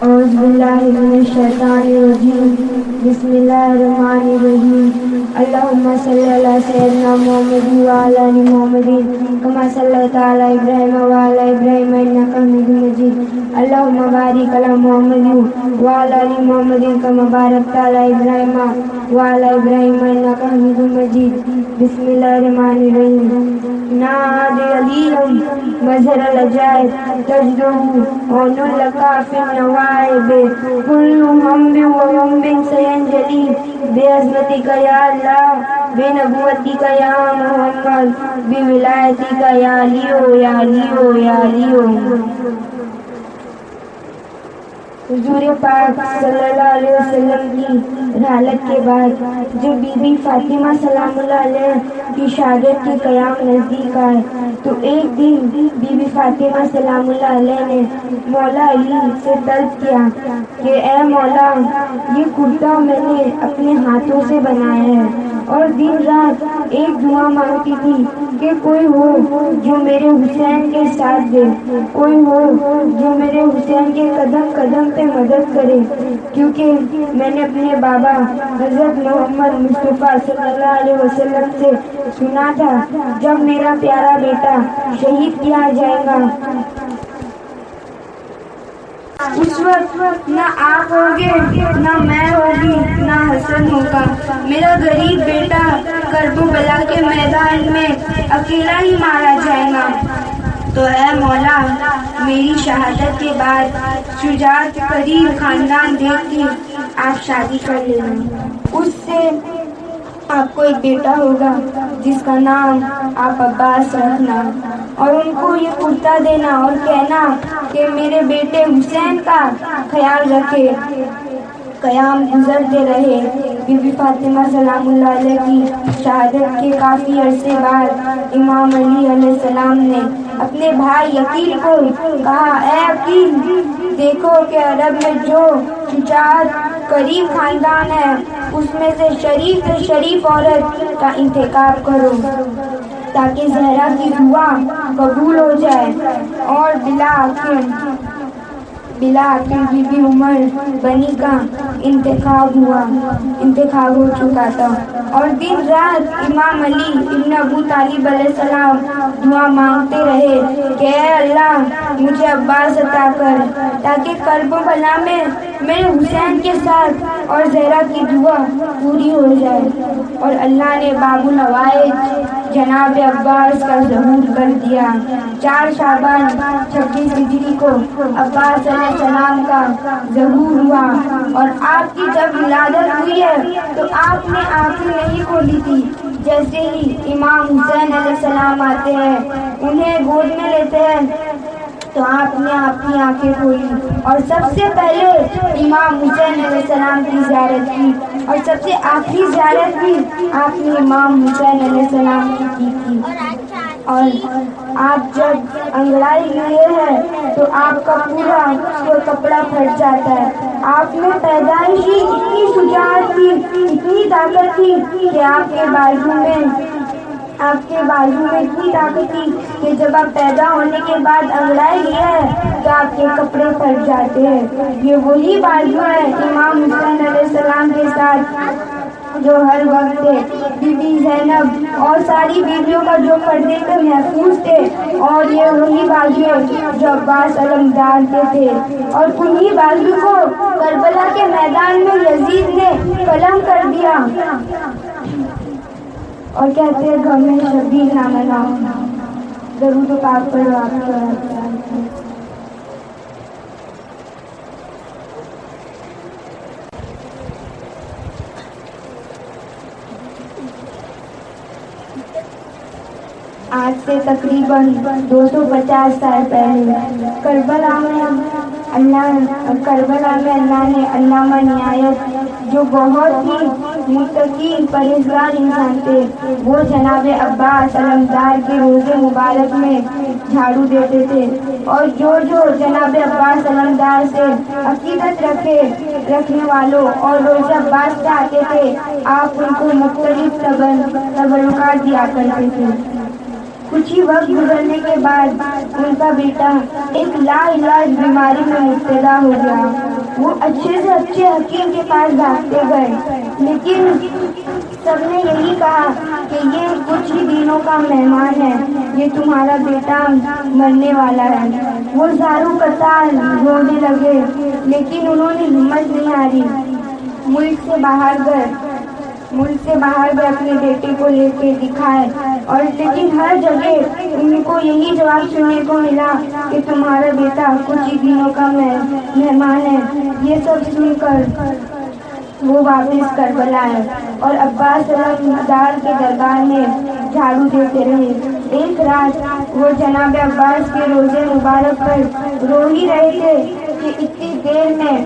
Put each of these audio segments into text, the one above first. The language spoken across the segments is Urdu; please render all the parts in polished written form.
اعوذ باللہ من الشیطان الرجیم بسم اللہ الرحمن الرحیم اللہم صلی علی سیدنا محمد وعلی آل محمد کما صلیت علی ابراہیم وعلی ابراہیم انک حمید مجید اللہم بارک علی محمد وعلی آل محمد کما بارکت علی ابراہیم وعلی ابراہیم انک حمید مجید بسم اللہ الرحمن الرحیم نادی علیہم مظہر العجائب تجدہ عون لکا فی النوائب کل ہم وغم سینجلی بعظمتک یا اللہ بنبوتک یا محمد بولایتک یا علیو یا علیو یا علیو۔ حضور پاک صلی اللہ علیہ وسلم کی رحلت کے بعد جب بی بی فاطمہ سلام اللہ علیہ کی شہادت کے قیام نزدیک آئے تو ایک دن بی بی فاطمہ سلام اللہ علیہ نے مولا علی سے طلب کیا کہ اے مولا، یہ کرتا میں نے اپنے ہاتھوں سے بنایا ہے اور دن رات ایک دعا مانگتی تھی کہ کوئی ہو جو میرے حسین کے ساتھ دے، کوئی ہو جو میرے حسین کے قدم قدم پہ مدد کرے، کیونکہ میں نے اپنے بابا حضرت محمد مصطفیٰ صلی اللہ علیہ وسلم سے سنا تھا جب میرا پیارا بیٹا شہید کیا جائے گا اس وقت نہ آپ ہوگے، نہ میں ہوگی، نہ حسن ہوگا، میرا غریب بیٹا کربلا کے میدان میں اکیلا ہی مارا جائے گا۔ تو اے مولا، میری شہادت کے بعد شجاعت قریب خاندان دیکھ کے آپ شادی کر لینا، اس سے آپ کو ایک بیٹا ہوگا جس کا نام آپ عباس رکھنا، اور ان کو یہ کرتا دینا اور کہنا کہ میرے بیٹے حسین کا خیال رکھے۔ قیام گزرتے رہے۔ بی بی فاطمہ سلام اللہ علیہ کی شہادت کے کافی عرصے بعد امام علی علیہ السلام نے اپنے بھائی عقیل کو کہا، اے عقیل، دیکھو کہ عرب میں جو شجاعت قریب خاندان ہے اس میں سے شریف عورت کا انتخاب کرو تاکہ زہرا کی دعا قبول ہو جائے۔ اور بلا آخر بی بی عمر بنی کا انتخاب ہو چکا تھا، اور دن رات امام علی ابن ابو طالب علیہ السلام دعا مانگتے رہے کہ اے اللہ، مجھے عباس عطا کر تاکہ کربلا میں میرے حسین کے ساتھ اور زہرا کی دعا پوری ہو جائے۔ اور اللہ نے باب الحوائج جناب عباس کا ظہور کر دیا۔ 4 شعبان 26 ہجری کو عباس علیہ السلام کا ظہور ہوا، اور آپ کی جب ولادت ہوئی ہے تو آپ نے آنکھیں نہیں کھولی تھی۔ جیسے ہی امام حسین علیہ السلام آتے ہیں، انہیں گود میں لیتے ہیں تو آپ نے آپ کی آنکھیں کھولی اور سب سے پہلے امام حسین علیہ السلام کی زیارت کی، اور سب سے آخری زیارت بھی آپ نے امام حسین علیہ السلام کی تھی۔ اور آپ جب انگڑائی لیے ہیں تو آپ کا پورا کپڑا پھٹ جاتا ہے۔ آپ میں پیدائش ہی اتنی شجاعت تھی، اتنی طاقت تھی کہ آپ کے بازو میں اتنی طاقت تھی کہ جب آپ پیدا ہونے کے بعد انگڑائی لیا ہے تو آپ کے کپڑے پھٹ جاتے ہیں۔ یہ وہی بازو ہے امام حسین علیہ السلام کے ساتھ جو ہر وقت بی بی زینب اور ساری بیویوں کا جو پردے پہ محفوظ تھے، اور یہ وہی بازو جو عباس علمدار کے تھے، اور انہی بازو کو کربلا کے میدان میں یزید نے قلم کر دیا اور کہتے ہیں گھر میں شبیر نہ مناؤ۔ درود پاک پڑھو آپ کے۔ آج سے تقریباً 250 سال پہلے کربلا میں اللہ نے علامہ نہایت جو بہت ہی متقی پرہیزگار انسان تھے، وہ جناب عباس علمدار کے روزے مبارک میں جھاڑو دیتے تھے، اور جو جناب عباس علمدار سے عقیدت رکھنے والوں اور روزہ عباس سے آتے تھے، آپ ان کو مختلف تبرکات دیا کرتے تھے۔ کچھ ہی وقت گزرنے کے بعد ان کا بیٹا ایک لا علاج بیماری میں مبتلا ہو گیا۔ وہ اچھے سے اچھے حکیم کے پاس بھاگتے گئے، لیکن سب نے یہی کہا کہ یہ کچھ ہی دنوں کا مہمان ہے، یہ تمہارا بیٹا مرنے والا ہے۔ وہ زاروں قطار رونے لگے، لیکن انہوں نے ہمت نہیں ہاری۔ ملک سے باہر گئے اپنے بیٹے کو لے کے دکھائے، اور لیکن ہر جگہ ان کو یہی جواب سننے کو ملا کہ تمہارا بیٹا کچھ ہی دنوں کا مہمان ہے۔ یہ سب سن کر وہ واپس کربلا آئے اور عباس علمدار کے دربار میں جھاڑو دیتے رہے۔ ایک رات وہ جناب عباس کے روزے مبارک پر رو ہی رہے تھے کہ اتنی دیر میں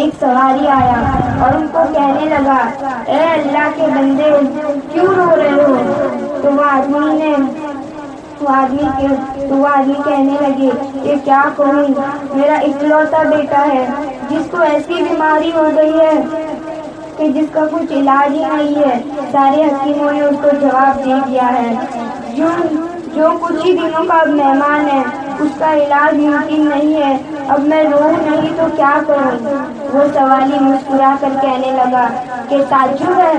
ایک سواری آیا اور ان کو کہنے لگا، اے اللہ کے بندے، کیوں رو رہے ہو؟ تو وہ آدمی کہنے لگے کہ کیا کہوں، میرا اکلوتا بیٹا ہے جس کو ایسی بیماری ہو گئی ہے کہ جس کا کچھ علاج ہی نہیں ہے۔ سارے حکیموں نے اس کو جواب دے دیا ہے، جو کچھ ہی دنوں کا مہمان ہے اس کا علاج ممکن نہیں ہے۔ اب میں روؤں نہیں تو کیا کروں؟ وہ سوالی مسکرا کر کہنے لگا کہ تعجب ہے،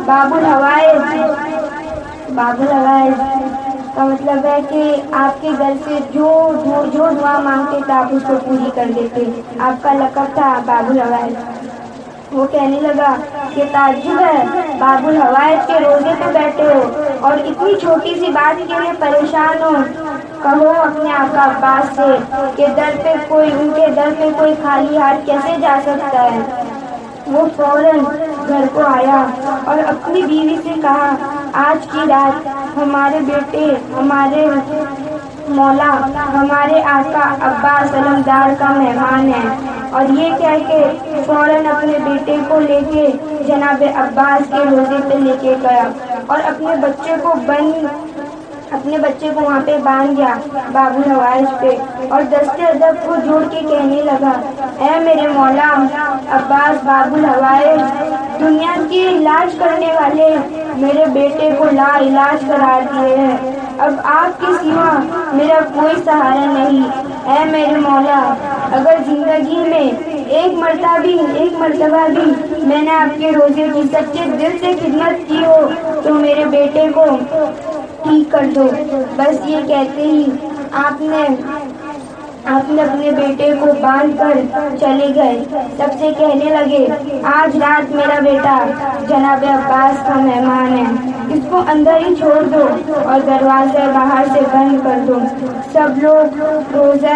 باب الحوائج کا مطلب ہے کہ آپ کے گھر سے جو دعا مانگتے تھے آپ اس کو پوری کر دیتے، آپ کا لقب تھا باب الحوائج۔ وہ کہنے لگا کہ تعجب ہے، باب الحوائج کے روزے پہ بیٹھے ہو اور اتنی چھوٹی سی بات کے لیے پریشان ہو۔ کہو اپنے آقا عباس سے کہ ان کے در پہ کوئی خالی ہاتھ کیسے جا سکتا ہے۔ وہ فوراً گھر کو آیا اور اپنی بیوی سے کہا، آج کی رات ہمارے بیٹے، ہمارے مولا، ہمارے آقا عباس علمدار کا مہمان ہے۔ اور یہ کہہ کے فوراً اپنے بیٹے کو لے کے جناب عباس کے روزے پہ لے کے گیا اور اپنے بچے کو وہاں پہ باندھ دیا باب الحوائج پہ، اور دستے ادب کو جوڑ کے کہنے لگا، اے میرے مولا عباس باب الحوائج، دنیا کی علاج کرنے والے میرے بیٹے کو لا علاج قرار دیے ہیں۔ اب آپ کے سوا میرا کوئی سہارا نہیں۔ اے میرے مولا، اگر زندگی میں ایک مرتبہ بھی میں نے آپ کے روزے کی سچے دل سے خدمت کی ہو تو میرے بیٹے کو ٹھیک کر دو۔ بس یہ کہتے ہی آپ نے اپنے بیٹے کو باندھ کر چلے گئے۔ سب سے کہنے لگے، آج رات میرا بیٹا جناب عباس کا مہمان ہے، اس کو اندر ہی چھوڑ دو اور دروازے باہر سے بند کر دو۔ سب لوگ روزہ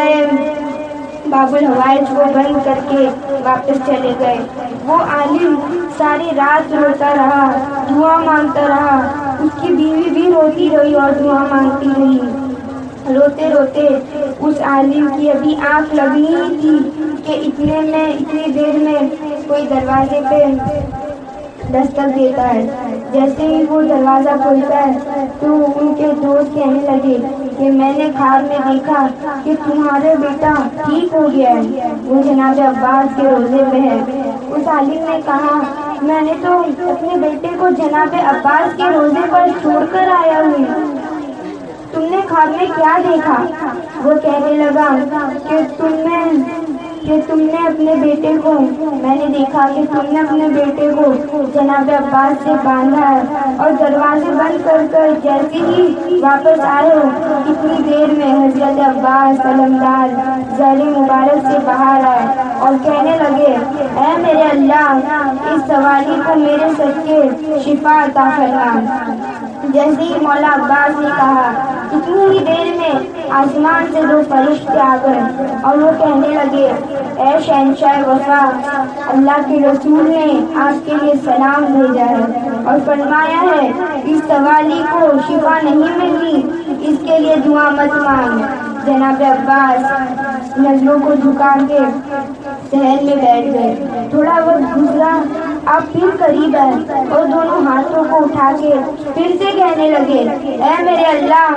باب الحوائج کو بند کر کے واپس چلے گئے۔ وہ عالم ساری رات روتا رہا، دعا مانگتا رہا، اس کی بیوی بھی روتی رہی اور دعا مانگتی رہی۔ روتے روتے اس عالم کی ابھی آنکھ لگنی ہی تھی کہ اتنی دیر میں کوئی دروازے پہ دستک دیتا ہے۔ جیسے ہی وہ دروازہ کھلتا ہے تو ان کے دوست کہنے لگے کہ میں نے خواب میں دیکھا کہ تمہارا بیٹا ٹھیک ہو گیا ہے، وہ جناب عباس کے روزے پہ ہے۔ اس عالم نے کہا، میں نے تو اپنے بیٹے کو جناب عباس کے روزے پر چھوڑ کر آیا ہوں، تم نے خواب میں کیا دیکھا؟ وہ کہنے لگا کہ تم نے اپنے بیٹے کو، میں نے دیکھا کہ تم نے اپنے بیٹے کو جناب عباس سے باندھا ہے اور دروازے بند کر کر جیسے ہی واپس آئے ہو اتنی دیر میں حضرت عباس علمدار زہر مبارک سے باہر آئے اور کہنے لگے، اے میرے اللہ، اس سوالی کو میرے صدقے شفا عطا فرما۔ جیسے ہی مولا عباس نے کہا، اتنی ہی دیر میں آسمان سے دو فرشتے آ گئے اور وہ کہنے لگے، اے شہنشاہ وفا، اللہ کے رسول نے آپ کے لیے سلام بھیجا ہے اور فرمایا ہے اس سوالی کو شفا نہیں ملی، اس کے لیے دعا مت مانگ۔ جناب عباس نظروں کو جھکا کے صحن میں بیٹھ گئے۔ تھوڑا وقت گزرا، آپ پھر قریب آئے اور دونوں ہاتھوں کو اٹھا کے پھر سے کہنے لگے، اے میرے اللہ،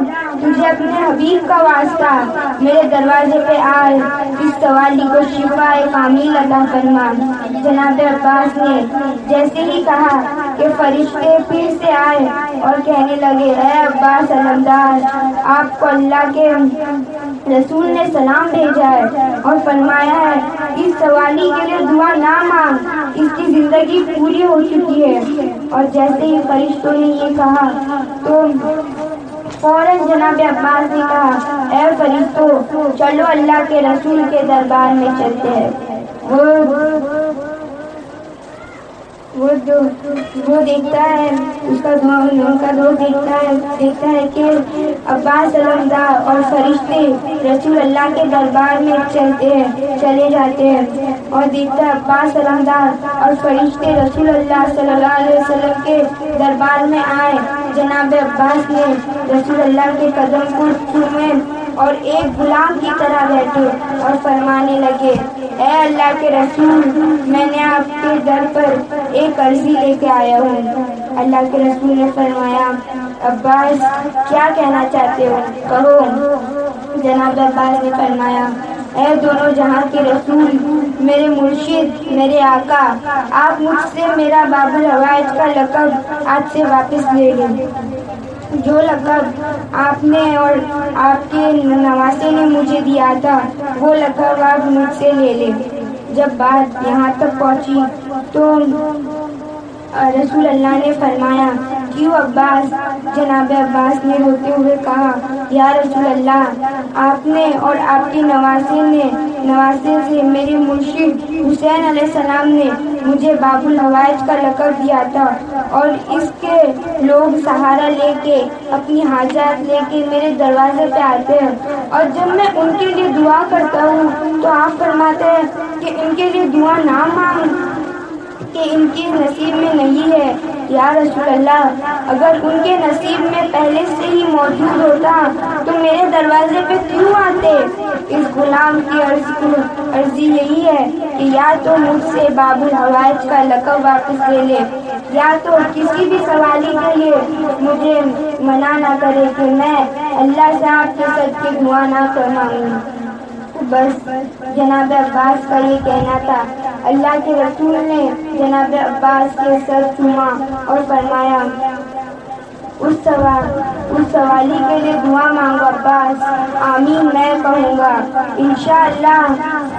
تجھے اپنے حبیب کا واسطہ، میرے دروازے پہ آئے اس سوالی کو شفا کامل عطا فرما۔ جناب عباس نے جیسے ہی کہا کہ فرشتے پھر سے آئے اور کہنے لگے اے عباس علمدار، آپ کو اللہ کے رسول نے سلام بھیجا ہے اور فرمایا ہے اس سوالی کے لیے دعا نہ مانگ، اس کی زندگی پوری ہو چکی ہے۔ اور جیسے ہی فرشتوں نے یہ کہا تو فوراً جناب عباس نے کہا اے فرشتوں چلو اللہ کے رسول کے دربار میں چلتے ہیں۔ وہ دیکھتا ہے اس کا ان کا دوست دیکھتا ہے کہ عباس علمدار اور فرشتے رسول اللہ کے دربار میں چلے جاتے ہیں، اور دیکھتا ہے عباس علمدار اور فرشتے رسول اللہ صلی اللہ علیہ وسلم کے دربار میں آئے۔ جناب عباس نے رسول اللہ کے قدم کو چومے اور ایک غلام کی طرح بیٹھے اور فرمانے لگے اے اللہ کے رسول، میں نے آپ کے در پر ایک عرضی لے کے آیا ہوں۔ اللہ کے رسول نے فرمایا عباس کیا کہنا چاہتے ہو، کہو۔ جناب عباس نے فرمایا اے دونوں جہاں کے رسول، میرے مرشد، میرے آقا، آپ مجھ سے میرا باب الحوائج کا لقب آج سے واپس لے لیں۔ جو لقب آپ نے اور آپ کے نواسے نے مجھے دیا تھا وہ لقب آپ مجھ سے لے لیں۔ جب بات یہاں تک پہنچی تو رسول اللہ نے فرمایا کیوں عباس؟ جناب عباس نے روتے ہوئے کہا یا رسول اللہ، آپ نے اور آپ کے نواسے سے میرے مرشد حسین علیہ السلام نے مجھے باب الحوائج کا لقب دیا تھا، اور اس کے لوگ سہارا لے کے اپنی حاجات لے کے میرے دروازے پہ آتے ہیں، اور جب میں ان کے لیے دعا کرتا ہوں تو آپ فرماتے ہیں کہ ان کے لیے دعا نہ مانگ، کہ ان کے نصیب میں نہیں ہے۔ یا رسول اللہ، اگر ان کے نصیب میں پہلے سے ہی موجود ہوتا تو میرے دروازے پہ کیوں آتے؟ اس غلام کی عرضی یہی ہے کہ یا تو مجھ سے باب الحوائج کا لقب واپس لے لے، یا تو کسی بھی سوالی کے لیے مجھے منع نہ کرے کہ میں اللہ سے آپ کے صدقے دعا نہ مانگوں۔ بس جناب عباس کا یہ کہنا تھا۔ اللہ کے رسول نے جناب عباس کے سر چوما اور فرمایا اس سوالی کے لیے دعا مانگو عباس، آمین میں کہوں گا، انشاءاللہ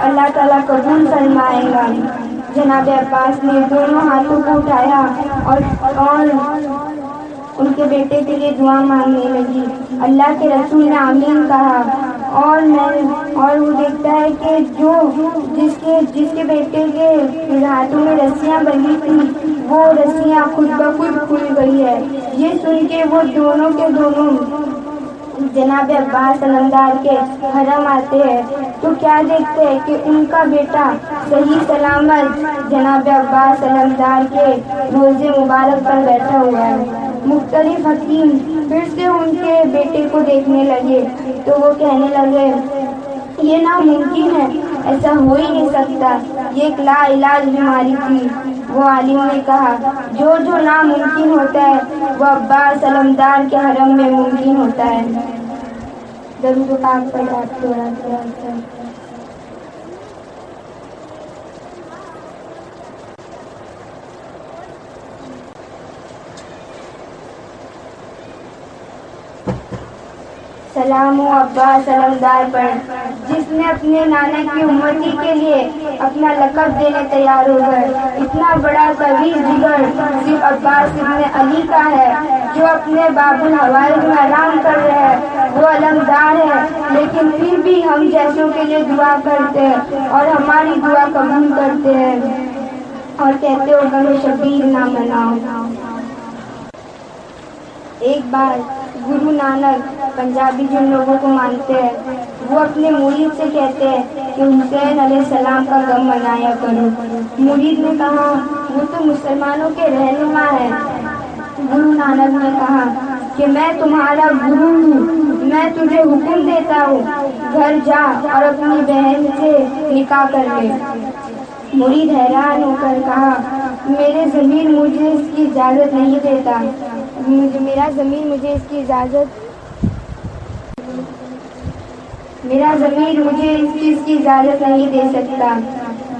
اللہ تعالیٰ قبول فرمائے گا۔ جناب عباس نے دونوں ہاتھوں کو اٹھایا اور ان کے بیٹے کے لیے دعا مانگنے لگی۔ اللہ کے رسول نے آمین کہا، اور وہ دیکھتا ہے کہ جس کے بیٹے کے ہاتھوں میں رسیاں بندھی تھی وہ رسیاں خود بخود کھل گئی ہے۔ یہ سن کے وہ دونوں کے دونوں جناب عباس علمدار کے حرم آتے ہیں تو کیا دیکھتے ہیں کہ ان کا بیٹا صحیح سلامت جناب عباس علمدار کے روزے مبارک پر بیٹھا ہوا ہے۔ مختلف حکیم پھر سے ان کے بیٹے کو دیکھنے لگے تو وہ کہنے لگے یہ ناممکن ہے، ایسا ہو ہی نہیں سکتا، یہ ایک لا علاج بیماری تھی۔ وہ عالم نے کہا جو ناممکن ہوتا ہے وہ عباس علمدار کے حرم میں ممکن ہوتا ہے۔ درود پاک پڑھا۔ سلام و عباس علمدار پر جس نے اپنے نانا کی امتی کے لیے اپنا لقب دینے تیار ہو گئے۔ اتنا بڑا طویل جگر صرف عباس ابن علی کا ہے جو اپنے باب الحوائج میں آرام کر رہے ہیں۔ وہ علمدار ہے لیکن پھر بھی ہم جیسوں کے لیے دعا کرتے ہیں اور ہماری دعا قبول کرتے ہیں اور کہتے ہو غم شبیر نہ مناؤ۔ ایک بار گرو نانک پنجابی جن لوگوں کو مانتے ہیں وہ اپنے مرید سے کہتے ہیں کہ حسین علیہ السلام کا غم منایا کرو۔ مرید نے کہا وہ تو مسلمانوں کے رہنما ہیں۔ گرو نانک نے کہا کہ میں تمہارا گرو ہوں، میں تجھے حکم دیتا ہوں گھر جا اور اپنی بہن سے نکاح کر لے۔ مرید حیران ہو کر کہا میرا ضمیر مجھے اس کی اجازت نہیں دیتا، میرا ضمیر مجھے اس کی اجازت نہیں دے سکتا۔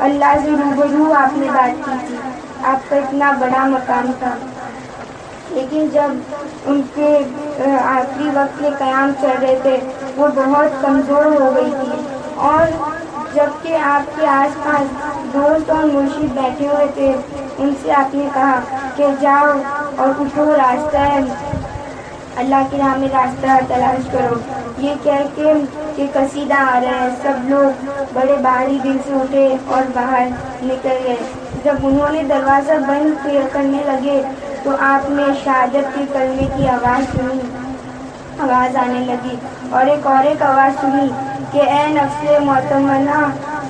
اللہ سے روبرو آپ نے بات کی تھی، آپ کا اتنا بڑا مقام تھا، لیکن جب ان کے آخری وقت میں قیام چل رہے تھے وہ بہت کمزور ہو گئی تھی، اور جبکہ آپ کے آس پاس دوست اور مرشد بیٹھے ہوئے تھے، ان سے آپ نے کہا کہ جاؤ اور اٹھو، راستہ ہے، اللہ کی راہ میں راستہ تلاش کرو، یہ کہہ کے کہ قصیدہ آ رہا ہے، سب لوگ بڑے بھاری دل سے اٹھے اور باہر نکل گئے۔ جب انہوں نے دروازہ بند کرنے لگے تو آپ نے شہادت کے کلمے کی آواز آنے لگی، اور ایک آواز سنی کہ اے نفس معتمنہ،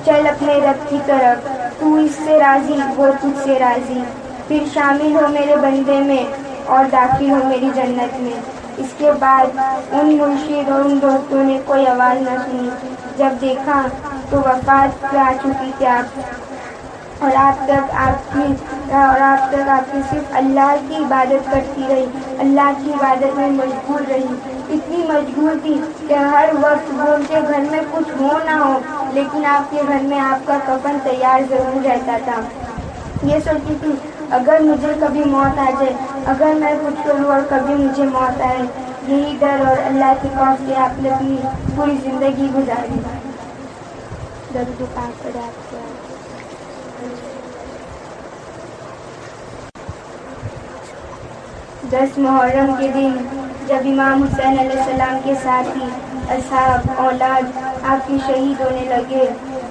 چل اپنے رب کی طرف، تو اس سے راضی، وہ تجھ سے راضی، پھر شامل ہو میرے بندے میں اور داخل ہو میری جنت میں۔ اس کے بعد ان مرشد اور ان دوستوں نے کوئی آواز نہ سنی۔ جب دیکھا تو وفات پہ آ چکی تھی آپ، اور آپ تک آپ کی صرف اللہ کی عبادت کرتی رہی، اللہ کی عبادت میں مشغول رہی، اتنی مشغول تھی کہ ہر وقت وہ ان کے گھر میں کچھ ہو نہ ہو لیکن آپ کے گھر میں آپ کا کفن تیار ضرور رہتا تھا۔ یہ سوچتی تھی اگر مجھے کبھی موت آ جائے، اگر میں کچھ کروں اور کبھی مجھے موت آئے، یہی ڈر اور اللہ کے خوف سے آپ نے اپنی پوری زندگی گزاری۔ درود پاک پڑھے آپ کے۔ 10 محرم کے دن جب امام حسین علیہ السلام کے ساتھی، اصحاب، اولاد آپ کی شہید ہونے لگے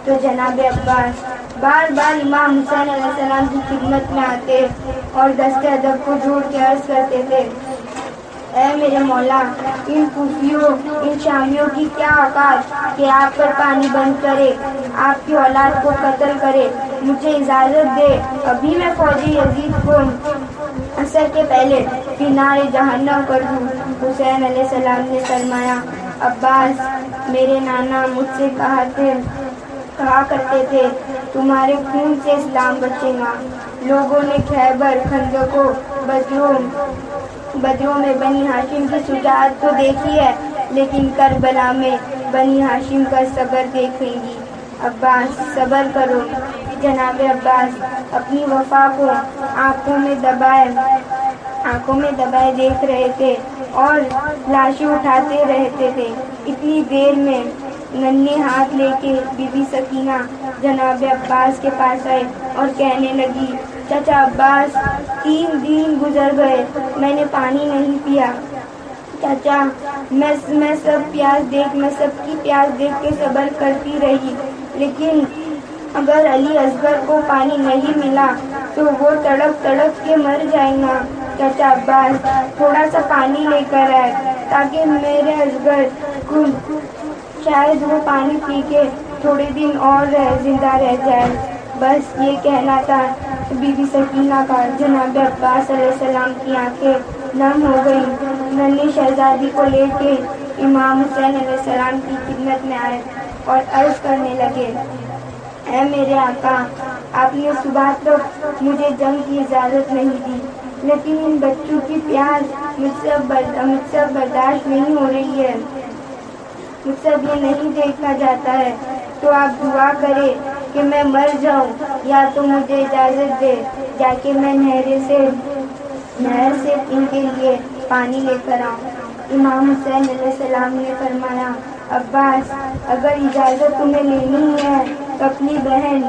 تو جناب عباس بار بار امام حسین علیہ السلام کی خدمت میں آتے اور دست ادب کو جوڑ کے عرض کرتے تھے، اے میرے مولا، ان کوفیوں، ان شامیوں کی کیا اوقات کہ آپ پر پانی بند کرے، آپ کی اولاد کو قتل کرے، مجھے اجازت دے، ابھی میں فوجی یزید کو عصر کے پہلے فنار جہنم کر دوں۔ حسین علیہ السلام نے فرمایا، عباس، میرے نانا مجھ سے کہا کرتے تھے تمہارے خون سے اسلام بچے گا۔ لوگوں نے خیبر، خندقوں، بدروں میں بنی ہاشم کی شجاعت تو دیکھی ہے، لیکن کربلا میں بنی ہاشم کا صبر دیکھیں گی۔ عباس، صبر کرو۔ جناب عباس اپنی وفا کو آنکھوں میں دبائے دیکھ رہے تھے اور لاشیں اٹھاتے رہتے تھے۔ اتنی دیر میں ننھے ہاتھ لے کے بی بی سکینہ جناب عباس کے پاس آئے اور کہنے لگی، چچا عباس، 3 دن گزر گئے، میں نے پانی نہیں پیا۔ چچا، میں سب کی پیاس دیکھ کے صبر کرتی رہی، لیکن اگر علی اصغر کو پانی نہیں ملا تو وہ تڑپ تڑپ کے مر جائیں گا۔ چچا عباس، تھوڑا سا پانی لے کر آئے تاکہ میرے اصغر کو شاید وہ پانی پی کے تھوڑے دن اور زندہ رہ جائے۔ بس یہ کہنا تھا بی بی سکینہ کا۔ جناب عباس علیہ السلام کی آنکھیں نم ہو گئیں۔ ننھی شہزادی کو لے کے امام حسین علیہ السلام کی خدمت میں آئے اور عرض کرنے لگے، اے میرے آقا، آپ نے صبح تک مجھے جنگ کی اجازت نہیں دی، لیکن ان بچوں کی پیاس مجھ سے اب برداشت نہیں ہو رہی ہے، مجھ سے اب یہ نہیں دیکھا جاتا ہے، تو آپ دعا کرے کہ میں مر جاؤں، یا تو مجھے اجازت دے جا کے میں نہر سے ان کے لیے پانی لے کر آؤں۔ امام حسین علیہ السلام نے فرمایا، عباس، اگر اجازت تمہیں لینی ہے تو اپنی بہن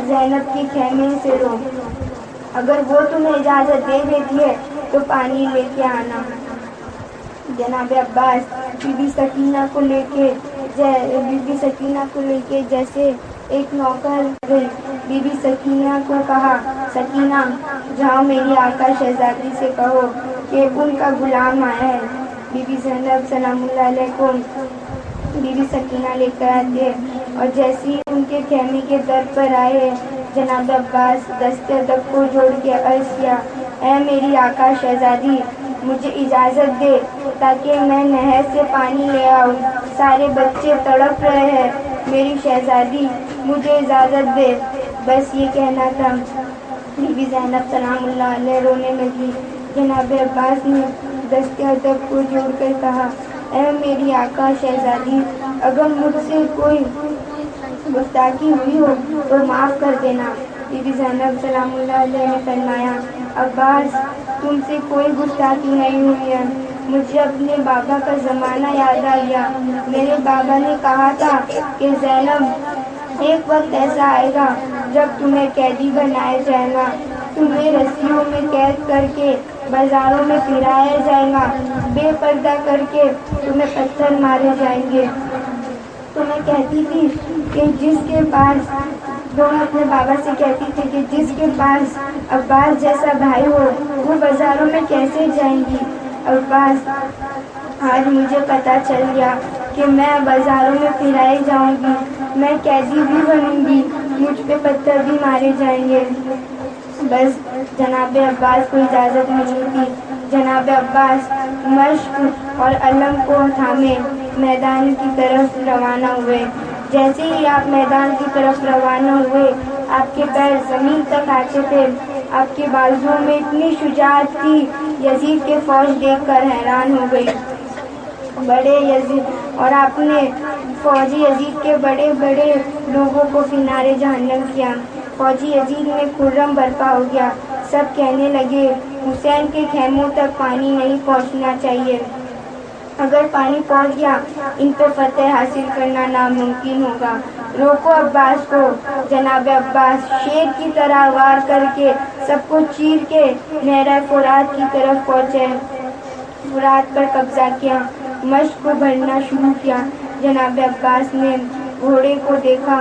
زینب کے خیمے سے رو، اگر وہ تمہیں اجازت دے دیتی ہے تو پانی لے کے آنا۔ جناب عباس بی بی سکینہ کو لے کے جیسے ایک نوکر گئی، بی بی سکینہ کو کہا، سکینہ، جاؤ میری آقا شہزادی سے کہو کہ ان کا غلام آیا ہے۔ بی بی زینب سلام اللہ علیہ کو بی بی سکینہ لے کر آتے اور جیسے ہی ان کے خیمے کے در پر آئے، جناب عباس دست ادب کو جوڑ کے عرض کیا، اے میری آقا شہزادی، مجھے اجازت دے تاکہ میں نہر سے پانی لے آؤں، سارے بچے تڑپ رہے ہیں، میری شہزادی مجھے اجازت دے۔ بس یہ کہنا تھا، بی بی زینب سلام اللہ علیہ رونے لگی۔ جناب عباس نے دست ادب کو جوڑ کر کہا، اے میری آقا شہزادی، اگر مجھ سے کوئی گستاخی ہوئی ہو تو معاف کر دینا۔ بی بی زینب سلام اللہ علیہ نے فرمایا، عباس تم سے کوئی گستاخی نہیں ہوئی ہے، مجھے اپنے بابا کا زمانہ یاد آ گیا۔ میرے بابا نے کہا تھا کہ زینب ایک وقت ایسا آئے گا جب تمہیں قیدی بنایا جائے گا، تمہیں رسیوں میں قید کر کے بازاروں میں پھرایا جائے گا، بے پردہ کر کے تمہیں پتھر مارے جائیں گے۔ تو میں کہتی تھی کہ جس کے پاس دونوں اپنے بابا سے کہتی تھی کہ جس کے پاس عباس جیسا بھائی ہو وہ بازاروں میں کیسے جائیں گی۔ عباس آج مجھے پتہ چل گیا کہ میں بازاروں میں پھرائی جاؤں گی، میں قیدی بھی بنوں گی، مجھ پہ پتھر بھی مارے جائیں گے۔ بس جناب عباس کو اجازت ملی تھی۔ جناب عباس مشق اور علم کو تھامے میدان کی طرف روانہ ہوئے۔ جیسے ہی آپ میدان کی طرف روانہ ہوئے آپ کے پیر زمین تک آتے تھے، آپ کے بازوؤں میں اتنی شجاعت تھی، یزید کے فوج دیکھ کر حیران ہو گئی۔ بڑے یزید اور آپ نے فوجی یزید کے بڑے بڑے لوگوں کو کنارے جہنم کیا۔ فوجی یزید میں خرم برپا ہو گیا۔ سب کہنے لگے حسین کے خیموں تک پانی نہیں پہنچنا چاہیے، اگر پانی پہنچ گیا ان پہ فتح حاصل کرنا ناممکن ہوگا۔ روکو عباس کو۔ جناب عباس شیر کی طرح وار کر کے سب کو چیر کے نہر فرات کی طرف پہنچے، فرات پر قبضہ کیا، مشق کو بھرنا شروع کیا۔ جناب عباس نے گھوڑے کو دیکھا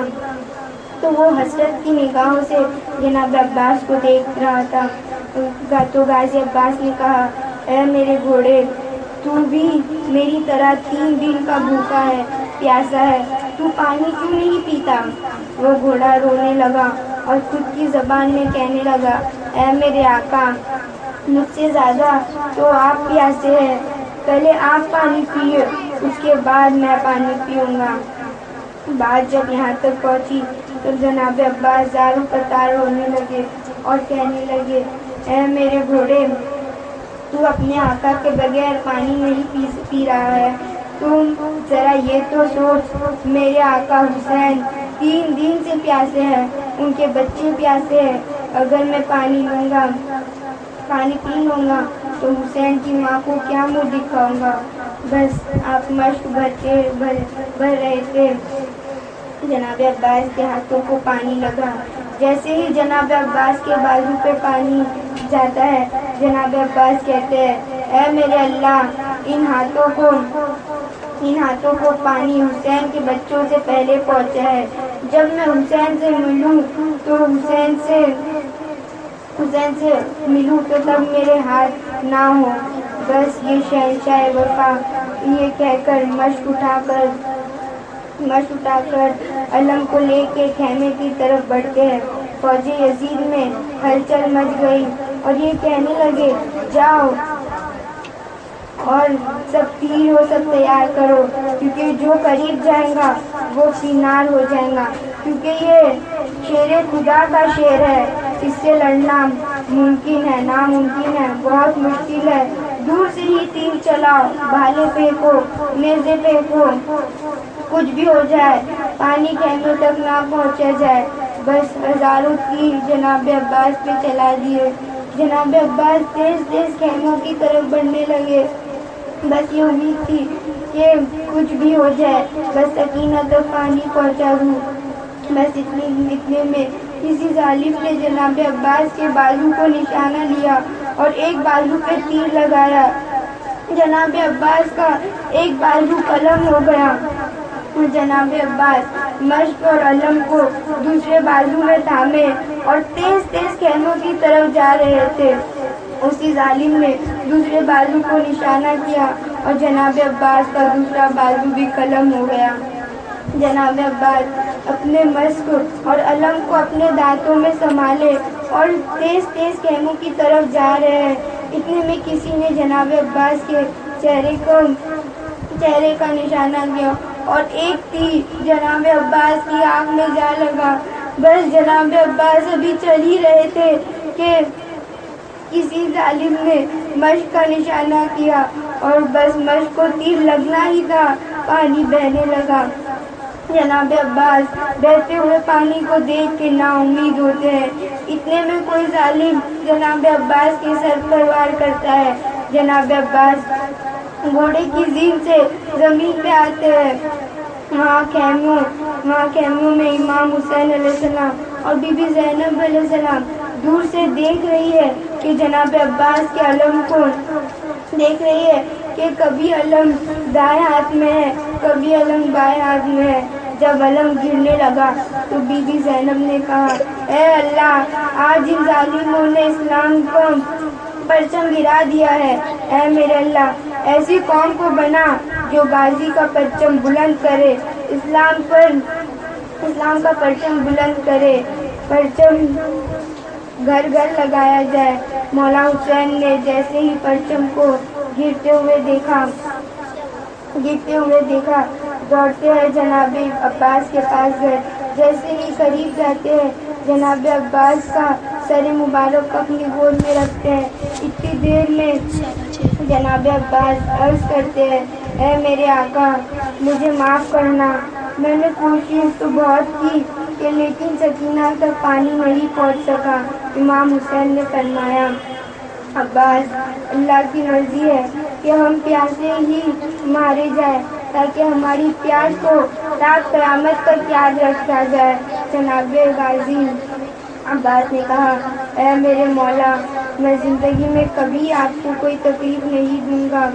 تو وہ حسرت کی نگاہوں سے جناب عباس کو دیکھ رہا تھا۔ تو غازی عباس نے کہا، اے میرے گھوڑے، تو بھی میری طرح 3 دن کا بھوکا ہے، پیاسا ہے، تو پانی کیوں نہیں پیتا؟ وہ گھوڑا رونے لگا اور خود کی زبان میں کہنے لگا، اے میرے آقا، مجھ سے زیادہ تو آپ پیاسے ہیں، پہلے آپ پانی پیے، اس کے بعد میں پانی پیوں گا۔ بات جب یہاں تک پہنچی تو جناب عباس زاروں قطار رونے لگے اور کہنے لگے، اے میرے گھوڑے، تو اپنے آقا کے بغیر پانی نہیں پی رہا ہے، تم ذرا یہ تو سوچ، میرے آقا حسین 3 دن سے پیاسے ہیں، ان کے بچے پیاسے ہیں، اگر میں پانی پی لوں گا تو حسین کی ماں کو کیا منہ دکھاؤں گا؟ بس آپ مشق بھر رہے تھے۔ جناب عباس کے ہاتھوں کو پانی لگا۔ جیسے ہی جناب عباس کے بازو پہ پانی جاتا ہے جناب عباس کہتے ہیں، اے میرے اللہ، ان ہاتھوں کو پانی حسین کے بچوں سے پہلے پہنچا ہے، جب میں حسین سے ملوں تو تب میرے ہاتھ نہ ہو۔ بس یہ شہنشاہ وفا یہ کہہ کر مشق اٹھا کر علم کو لے کے خیمے کی طرف بڑھتے ہیں۔ فوجی یزید میں ہلچل مچ گئی اور یہ کہنے لگے، جاؤ اور سب تیر و سب تیار کرو، کیونکہ جو قریب جائے گا وہ سینار ہو جائے گا، کیونکہ یہ شیر خدا کا شیر ہے، اس سے لڑنا ممکن ہے، ناممکن ہے، بہت مشکل ہے۔ دور سے ہی تیر چلاؤ، بھالے پھینکو، نیزے پھینکو، کچھ بھی ہو جائے، پانی خیمے تک نہ پہنچا جائے۔ بس ہزاروں تیر جناب عباس پہ چلا دیے۔ جناب عباس تیز تیز خیموں کی طرف بڑھنے لگے۔ بس یہ امید تھی کہ کچھ بھی ہو جائے، بس سکینہ تک پانی پہنچا دوں۔ بس اتنے میں کسی ظالم نے جناب عباس کے بازو کو نشانہ لیا اور ایک بازو پہ تیر لگایا۔ جناب عباس کا ایک بازو قلم ہو گیا۔ جناب عباس مشق اور علم کو دوسرے بازو میں تھامے اور تیز تیز خیموں کی طرف جا رہے تھے۔ اسی ظالم نے دوسرے بازو کو نشانہ کیا اور جناب عباس کا دوسرا بازو بھی قلم ہو گیا۔ جناب عباس اپنے مشق اور علم کو اپنے دانتوں میں سنبھالے اور تیز تیز خیموں کی طرف جا رہے ہیں۔ اتنے میں کسی نے جناب عباس کے چہرے کا نشانہ کیا اور ایک تیر جناب عباس کی آنکھ میں جا لگا۔ بس جناب عباس ابھی چل ہی رہے تھے کہ کسی ظالم نے مشق کا نشانہ کیا اور بس مشق کو تیر لگنا ہی تھا، پانی بہنے لگا۔ جناب عباس بہتے ہوئے پانی کو دیکھ کے نا امید ہوتے ہیں۔ اتنے میں کوئی ظالم جناب عباس کے سر پر وار کرتا ہے۔ جناب عباس گھوڑے کی زین سے زمین پہ آتے ہیں۔ وہاں خیموں میں امام حسین علیہ السلام اور بی بی زینب علیہ السلام دور سے دیکھ رہی ہے کہ جناب عباس کے علم کو دیکھ رہی ہے کہ کبھی علم دائیں ہاتھ میں ہے، کبھی علم بائیں ہاتھ میں ہے۔ جب علم گرنے لگا تو بی بی زینب نے کہا، اے اللہ، آج ان ظالموں نے اسلام کو پرچم گرا دیا ہے۔ اے میرے اللہ، ایسی قوم کو بنا جو غازی کا پرچم بلند کرے، اسلام کا پرچم بلند کرے، پرچم گھر گھر لگایا جائے۔ مولا حسین نے جیسے ہی پرچم کو گرتے ہوئے دیکھا دوڑتے ہیں جناب عباس کے پاس گئے۔ جیسے ہی قریب جاتے ہیں جناب عباس کا سر مبارک اپنی گود میں رکھتے ہیں۔ اتنی دیر میں جناب عباس عرض کرتے ہیں، اے میرے آقا، مجھے معاف کرنا، میں نے کوشش تو بہت کی لیکن سکینہ تک پانی نہیں پہنچ سکا۔ امام حسین نے فرمایا، عباس، اللہ کی مرضی ہے کہ ہم پیاسے ہی مارے جائیں تاکہ ہماری پیاس کو تا قیامت تک یاد رکھا جائے۔ جناب غازی عباس نے کہا، اے میرے مولا، میں زندگی میں کبھی آپ کو کوئی تکلیف نہیں دوں گا،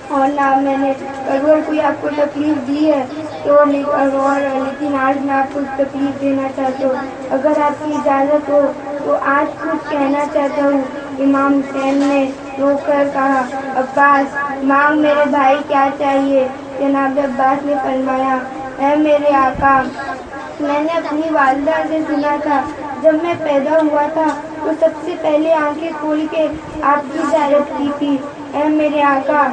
اور نہ میں نے اگر کوئی آپ کو تکلیف دی ہے تو لیکن آج میں آپ کو تکلیف دینا چاہتا ہوں۔ اگر آپ کی اجازت ہو تو آج کچھ کہنا چاہتا ہوں۔ امام حسین نے رو کر کہا، عباس، مانگ میرے بھائی، کیا چاہیے؟ جناب عباس نے فرمایا، اے میرے آقا، میں نے اپنی والدہ سے سنا تھا جب میں پیدا ہوا تھا تو سب سے پہلے آنکھیں کھول کے آپ کی زیارت کی تھی۔ اے میرے آقا،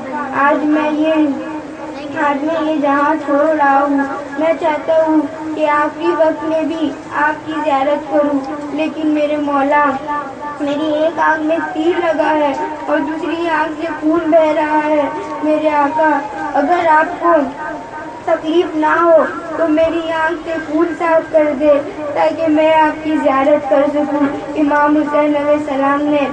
آج میں یہ جہاں چھوڑ رہا ہوں، میں چاہتا ہوں کہ آخری وقت میں بھی آپ کی زیارت کروں، لیکن میرے مولا، میری ایک آنکھ میں تیر لگا ہے اور دوسری آنکھ سے خون بہہ رہا ہے۔ میرے آقا، اگر آپ کو تکلیف نہ ہو تو میری آنکھ سے خون صاف کر دے تاکہ میں آپ کی زیارت کر سکوں۔ امام حسین علیہ السلام نے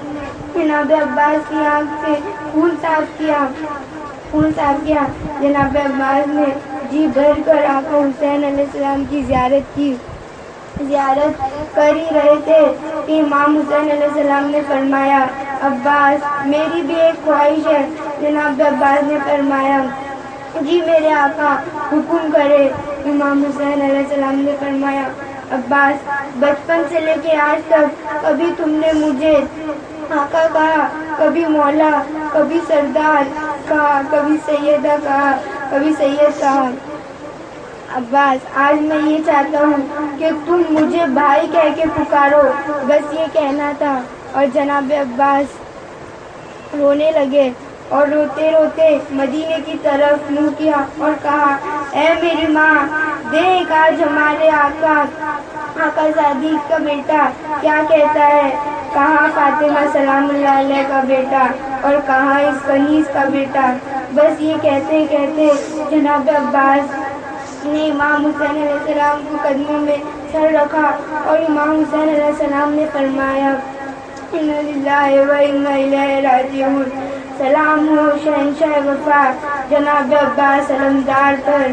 جناب عباس کی آنکھ سے خون صاف کیا۔ جناب عباس نے جی بھر کر آقا حسین علیہ السلام کی زیارت کر ہی رہے تھے کہ امام حسین علیہ السلام نے فرمایا، عباس، میری بھی ایک خواہش ہے۔ جناب عباس نے فرمایا، جی میرے آقا، حکم کرے۔ امام حسین علیہ السلام نے فرمایا، عباس، بچپن سے لے کے آج تک کبھی تم نے مجھے آقا کہا، کبھی مولا، کبھی سردار کہا، کبھی سیدہ کہا، کبھی سید کہا۔ عباس، آج میں یہ چاہتا ہوں کہ تم مجھے بھائی کہہ کے پکارو، بس یہ کہنا تھا۔ اور جناب عباس رونے لگے اور روتے روتے مدینے کی طرف منہ کیا اور کہا، اے میری ماں، دیکھ آج ہمارے آقا صادق کا بیٹا کیا کہتا ہے، کہاں فاطمہ سلام اللہ علیہ کا بیٹا اور کہاں اس کنیز کا بیٹا۔ بس یہ کہتے کہتے جناب عباس نے امام حسین علیہ السلام کو قدموں میں سر رکھا اور امام حسین علیہ السلام نے فرمایا، اِنَّا لِلَّهِ وَإِنَّا إِلَيْهِ رَاجِعُونَ۔ سلام ہو شہنشاہ وفا جناب عباس علمدار پر۔